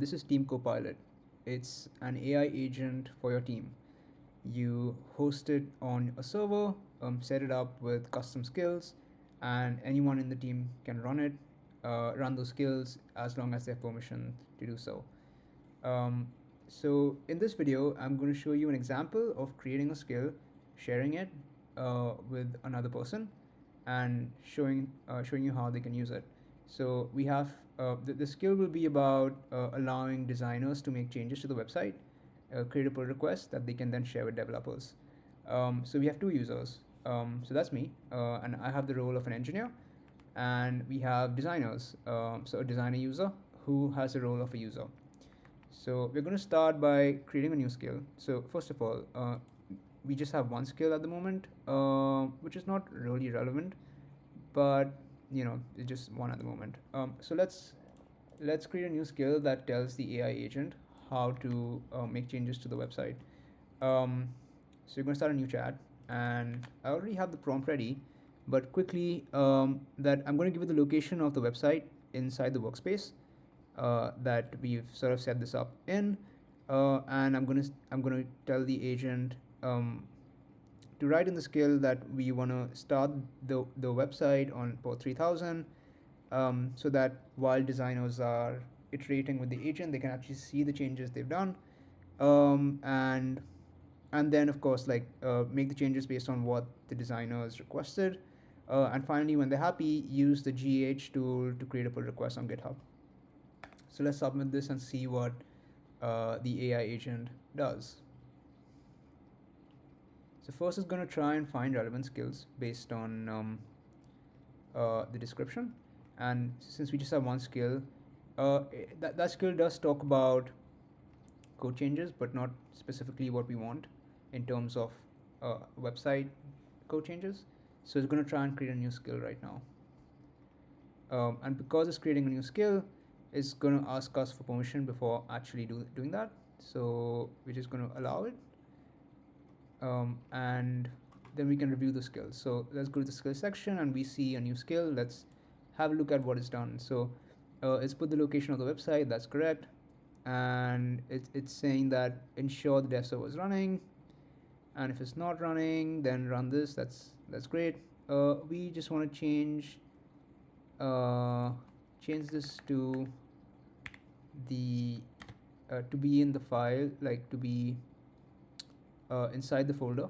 This is TeamCopilot. It's an AI agent for your team. You host it on a server, set it up with custom skills, and anyone in the team can run those skills as long as they have permission to do so. Um, so in this video, I'm going to show you an example of creating a skill, sharing it with another person, and showing you how they can use it. So we have the skill will be about allowing designers to make changes to the website, create a pull request that they can then share with developers. So we have two users. So that's me, and I have the role of an engineer, and we have designers. So a designer user who has the role of a user. So we're going to start by creating a new skill. So first of all, we just have one skill at the moment, which is not really relevant, but it's just one at the moment. So let's create a new skill that tells the AI agent how to make changes to the website. So you're going to start a new chat, and I already have the prompt ready, but quickly that I'm going to give you the location of the website inside the workspace that we've sort of set this up in, and I'm gonna tell the agent to write in the skill that we want to start the website on port 3000, so that while designers are iterating with the agent, they can actually see the changes they've done, and then of course make the changes based on what the designers requested, and finally when they're happy, use the GH tool to create a pull request on GitHub. So let's submit this and see what the AI agent does. So first it's going to try and find relevant skills based on the description. And since we just have one skill, that skill does talk about code changes, but not specifically what we want in terms of website code changes. So it's going to try and create a new skill right now. And because it's creating a new skill, it's going to ask us for permission before actually doing that. So we're just going to allow it. And then we can review the skills. So let's go to the skill section and we see a new skill. Let's have a look at what it's done. So it's put the location of the website, that's correct. And it's saying that ensure the dev server is running. And if it's not running, then run this. That's great. We just want to change this to the to be in the file, like to be inside the folder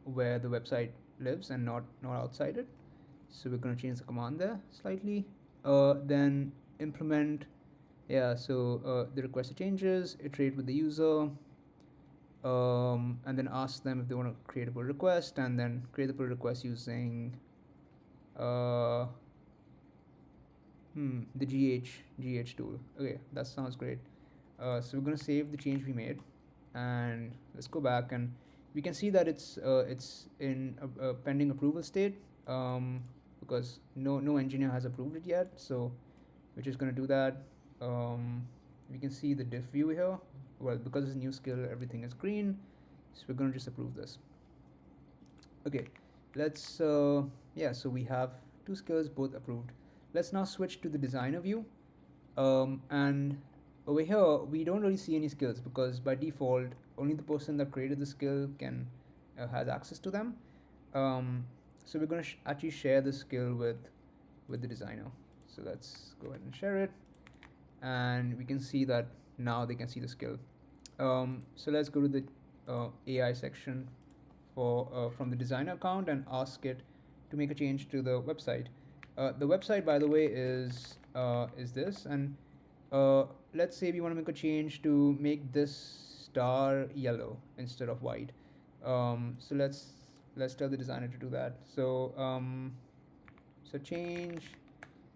where the website lives and not outside it. So we're going to change the command there slightly. Then implement, so the requested changes, iterate with the user, and then ask them if they want to create a pull request, and then create the pull request using the GH tool. Okay, that sounds great. So we're going to save the change we made, and let's go back, and we can see that it's in a pending approval state, because no engineer has approved it yet. So we're just going to do that. We can see the diff view here. Well, because it's a new skill, everything is green, so we're going to just approve this. Okay, let's so we have two skills, both approved. Let's now switch to the designer view, and over here we don't really see any skills because by default only the person that created the skill can has access to them. So we're going to actually share the skill with the designer. So let's go ahead and share it, and we can see that now they can see the skill. So let's go to the AI section for from the designer account and ask it to make a change to the website. The website, by the way, is this, and let's say we want to make a change to make this star yellow instead of white. So let's tell the designer to do that. So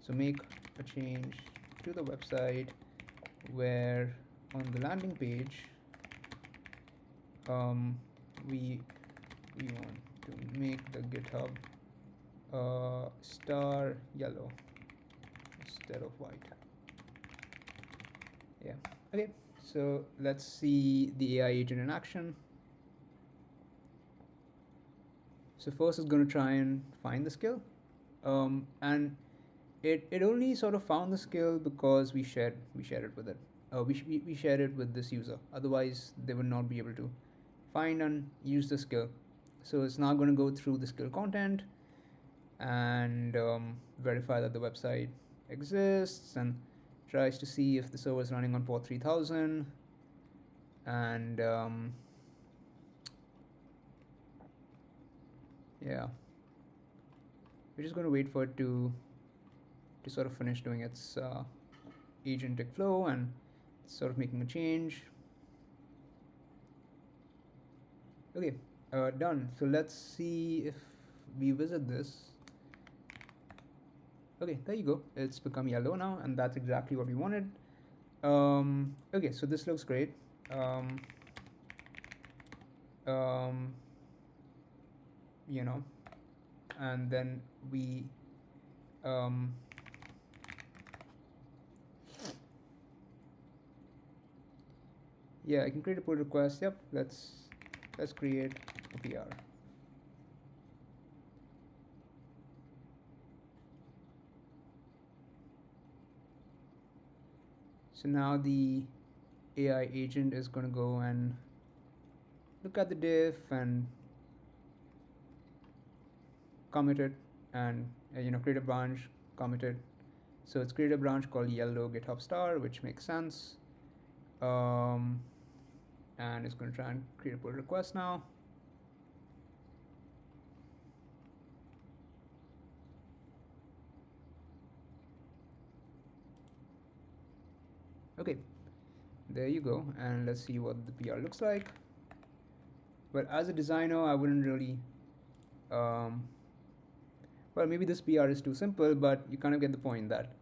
make a change to the website where on the landing page we want to make the GitHub star yellow instead of white. Yeah. Okay, so let's see the AI agent in action. So first it's going to try and find the skill, and it only sort of found the skill because we shared it with it. we share it with this user. Otherwise, they would not be able to find and use the skill. So it's now going to go through the skill content and verify that the website exists and tries to see if the server is running on port 3000. And yeah, we're just going to wait for it to sort of finish doing its agentic flow and sort of making a change. Okay, done. So let's see if we visit this. Okay, there you go. It's become yellow now, and that's exactly what we wanted. Okay, so this looks great. Um, um, you know, and then we um, yeah, I can create a pull request. Yep, let's create a PR. So now the AI agent is going to go and look at the diff and commit it and create a branch, commit it. So it's created a branch called yellow GitHub star, which makes sense. Um, and it's going to try and create a pull request now. Okay, there you go. And let's see what the PR looks like. But as a designer, I wouldn't really. Um, well, maybe this PR is too simple, but you kind of get the point that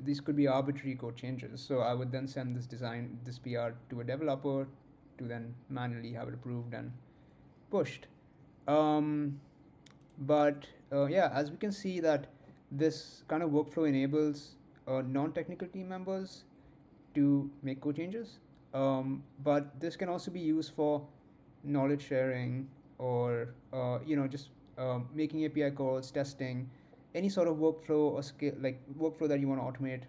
these could be arbitrary code changes. So I would then send this PR to a developer to then manually have it approved and pushed. Um, but yeah, as we can see that this kind of workflow enables non-technical team members to make code changes. But this can also be used for knowledge sharing or just making API calls, testing, any sort of workflow or skill like workflow that you want to automate.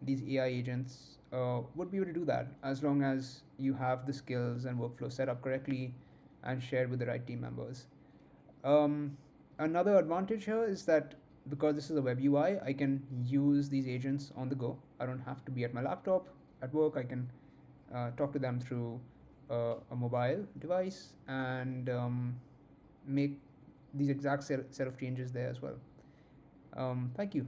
These AI agents would be able to do that as long as you have the skills and workflow set up correctly and shared with the right team members. Um, Another advantage here is that because this is a web UI, I can use these agents on the go. I don't have to be at my laptop at work. I can talk to them through a mobile device and make these exact set of changes there as well. Thank you.